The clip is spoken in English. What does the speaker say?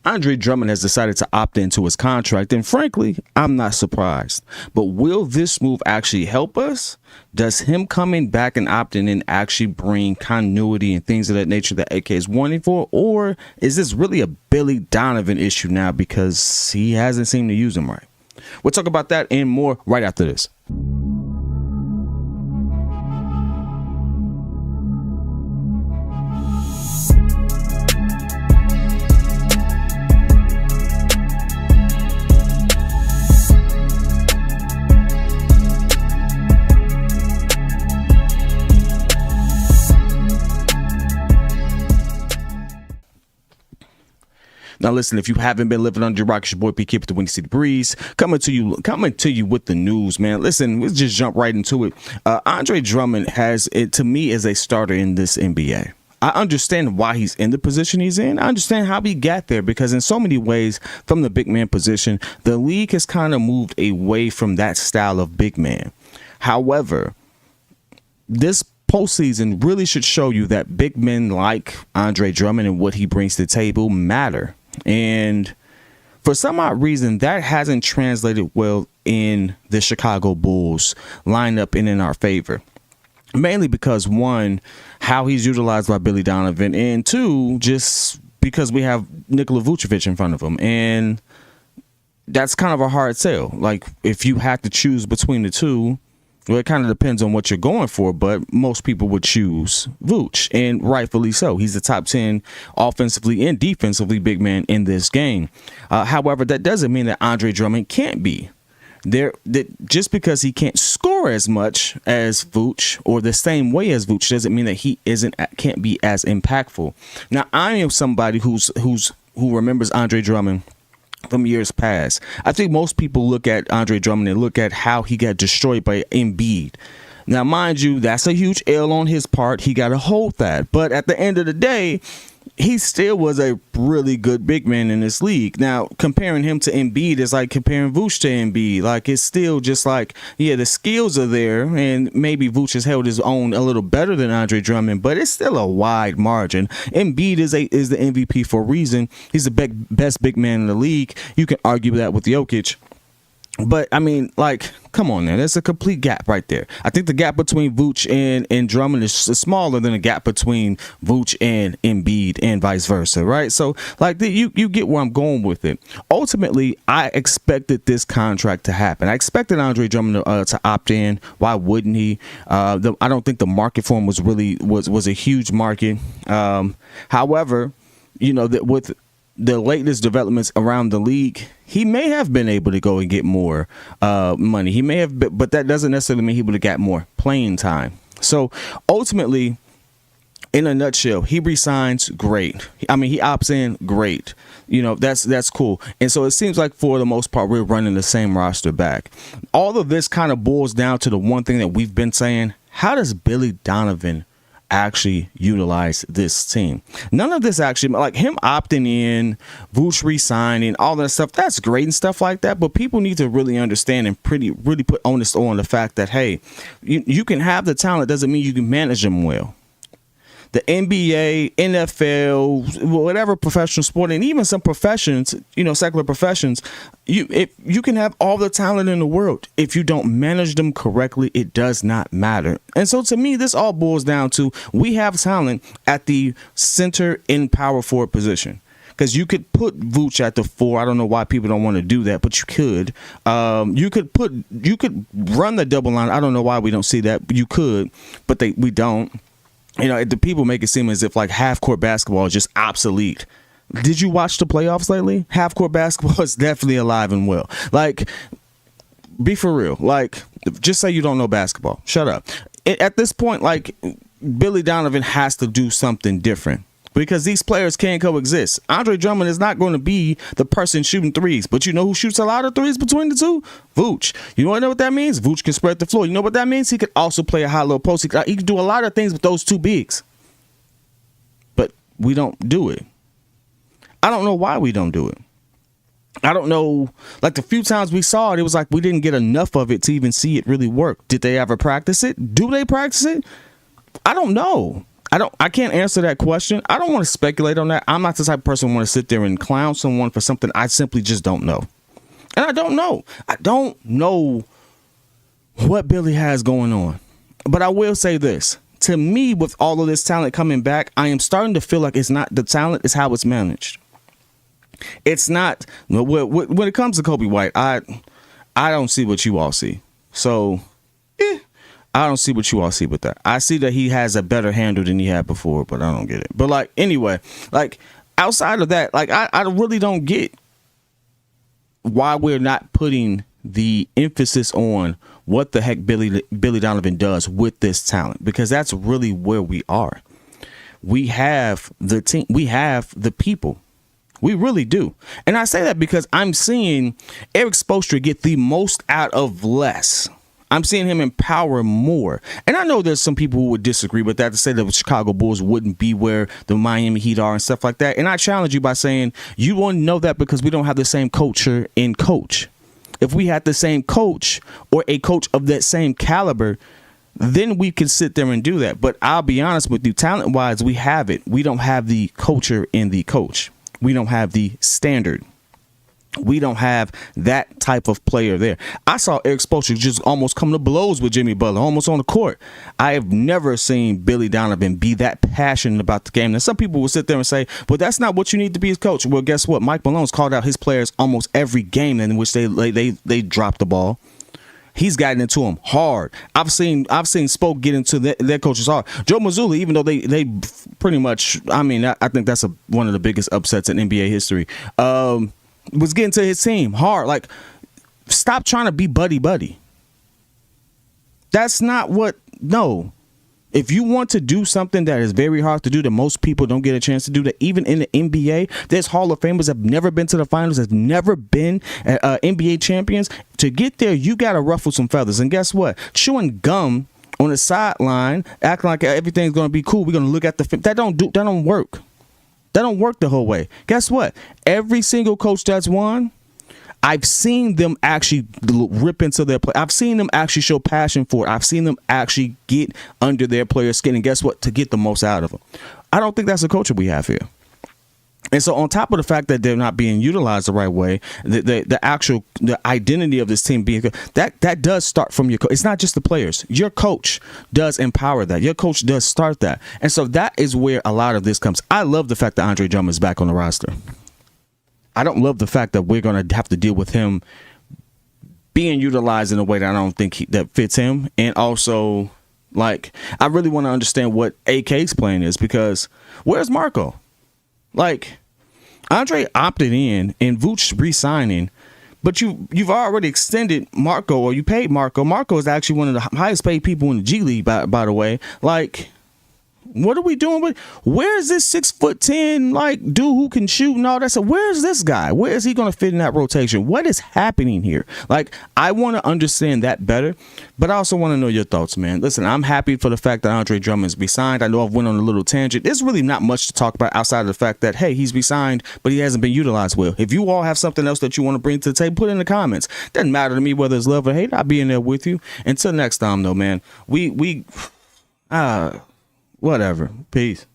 Andre Drummond has decided to opt into his contract, and frankly, I'm not surprised. But will this move actually help us? Does him coming back and opting in actually bring continuity and things of that nature that AK is wanting for? Or is this really a Billy Donovan issue now because he hasn't seemed to use him right? We'll talk about that and more right after this. Now, listen, if you haven't been living under your rock, it's your boy P. Kid with the Windy City Breeze coming to you with the news, man. Listen, let's just jump right into it. Andre Drummond has it to me as a starter in this NBA. I understand why he's in the position he's in. I understand how he got there because in so many ways from the big man position, the league has kind of moved away from that style of big man. However, this postseason really should show you that big men like Andre Drummond and what he brings to the table matter. And for some odd reason, that hasn't translated well in the Chicago Bulls lineup and in our favor. Mainly because, one, how he's utilized by Billy Donovan, and two, just because we have Nikola Vucevic in front of him. And that's kind of a hard sell. Like, if you had to choose between the two, well, it kind of depends on what you're going for, but most people would choose Vooch, and rightfully so. He's the top 10 offensively and defensively big man in this game. However, that doesn't mean that Andre Drummond can't be there. That just because he can't score as much as Vooch or the same way as Vooch doesn't mean that he can't be as impactful. Now, I am somebody who remembers Andre Drummond from years past. I think most people look at Andre Drummond and look at how he got destroyed by Embiid. Now, mind you, that's a huge L on his part. He got to hold that. But at the end of the day, he still was a really good big man in this league. Now, comparing him to Embiid is like comparing Vooch to Embiid. Like, it's still just like, yeah, the skills are there, and maybe Vooch has held his own a little better than Andre Drummond, but it's still a wide margin. Embiid is the MVP for a reason. He's the best big man in the league. You can argue that with Jokic. But, I mean, like, come on, man. There's a complete gap right there. I think the gap between Vooch and Drummond is smaller than the gap between Vooch and Embiid and vice versa, right? So, like, you get where I'm going with it. Ultimately, I expected this contract to happen. I expected Andre Drummond to opt in. Why wouldn't he? I don't think the market for him was a huge market. However, you know, that with the latest developments around the league, he may have been able to go and get more money. He may have, but that doesn't necessarily mean he would have got more playing time. So ultimately, in a nutshell, he resigns, great. I mean, he opts in, great. You know, that's cool. And so it seems like for the most part, we're running the same roster back. All of this kind of boils down to the one thing that we've been saying: how does Billy Donovan actually utilize this team? None of this actually, like him opting in, Vooch resigning, all that stuff, that's great and stuff like that, but people need to really understand and really put onus on the fact that, hey, you can have the talent, doesn't mean you can manage them well. The NBA, NFL, whatever professional sport, and even some professions, you know, secular professions, you can have all the talent in the world. If you don't manage them correctly, it does not matter. And so to me, this all boils down to we have talent at the center in power forward position. Because you could put Vooch at the 4. I don't know why people don't want to do that, but you could. You could run the double line. I don't know why we don't see that. You could, but we don't. You know, the people make it seem as if like half-court basketball is just obsolete. Did you watch the playoffs lately? Half-court basketball is definitely alive and well. Like, be for real. Like, just say you don't know basketball. Shut up. At this point, like, Billy Donovan has to do something different because these players can't coexist. Andre Drummond is not going to be the person shooting threes, but you know who shoots a lot of threes between the two? Vooch. You know what that means? Vooch can spread the floor. You know what that means? He could also play a high-low post. He can do a lot of things with those two bigs, but we don't do it. I don't know why we don't do it. I don't know. Like the few times we saw it, it was like we didn't get enough of it to even see it really work. Did they ever practice it? Do they practice it? I don't know. I can't answer that question. I don't want to speculate on that. I'm not the type of person who want to sit there and clown someone for something I simply just don't know. And I don't know. I don't know what Billy has going on. But I will say this. To me, with all of this talent coming back, I am starting to feel like it's not the talent, it's how it's managed. It's not when it comes to Kobe White, I don't see what you all see. So, I don't see what you all see with that. I see that he has a better handle than he had before, but I don't get it. But like, anyway, like outside of that, like I really don't get why we're not putting the emphasis on what the heck Billy Donovan does with this talent, because that's really where we are. We have the team, we have the people. We really do. And I say that because I'm seeing Eric Spoelstra get the most out of less. I'm seeing him empower more. And I know there's some people who would disagree with that, to say that the Chicago Bulls wouldn't be where the Miami Heat are and stuff like that. And I challenge you by saying you won't know that because we don't have the same culture in coach. If we had the same coach or a coach of that same caliber, then we could sit there and do that. But I'll be honest with you, talent-wise, we have it. We don't have the culture in the coach. We don't have the standard. We don't have that type of player there. I saw Eric Spoelstra just almost come to blows with Jimmy Butler, almost on the court. I have never seen Billy Donovan be that passionate about the game. Now, some people will sit there and say, well, that's not what you need to be as coach. Well, guess what? Mike Malone's called out his players almost every game in which they drop the ball. He's gotten into them hard. I've seen Spoke get into their coaches hard. Joe Mazzulla, even though they pretty much, I mean, I think that's one of the biggest upsets in NBA history, was getting to his team hard. Like, stop trying to be buddy. That's not what, no. If you want to do something that is very hard to do, that most people don't get a chance to do, that even in the NBA, there's Hall of Famers that have never been to the finals, have never been NBA champions. To get there, you got to ruffle some feathers. And guess what? Chewing gum on the sideline, acting like everything's going to be cool. We're going to look at the film. That don't work. That don't work the whole way. Guess what? Every single coach that's won, I've seen them actually rip into their play. I've seen them actually show passion for it. I've seen them actually get under their player's skin. And guess what? To get the most out of them. I don't think that's the culture we have here. And so on top of the fact that they're not being utilized the right way, the identity of this team being good, that does start from your coach. It's not just the players. Your coach does empower that. Your coach does start that. And so that is where a lot of this comes. I love the fact that Andre Drummond is back on the roster. I don't love the fact that we're going to have to deal with him being utilized in a way that I don't think that fits him. And also, like, I really want to understand what AK's plan is, because where's Marco? Like, Andre opted in and Vooch re-signing, but you've already extended Marco, or you paid Marco. Marco is actually one of the highest paid people in the G League, by the way. Like, what are we doing with? Where is this 6'10" like dude who can shoot and all that stuff? Where is this guy? Where is he going to fit in that rotation? What is happening here? Like, I want to understand that better, but I also want to know your thoughts, man. Listen, I'm happy for the fact that Andre Drummond's re-signed. I know I've went on a little tangent. There's really not much to talk about outside of the fact that, hey, he's re-signed, but he hasn't been utilized well. If you all have something else that you want to bring to the table, put it in the comments. Doesn't matter to me whether it's love or hate. I'll be in there with you. Until next time, though, man. Whatever. Peace.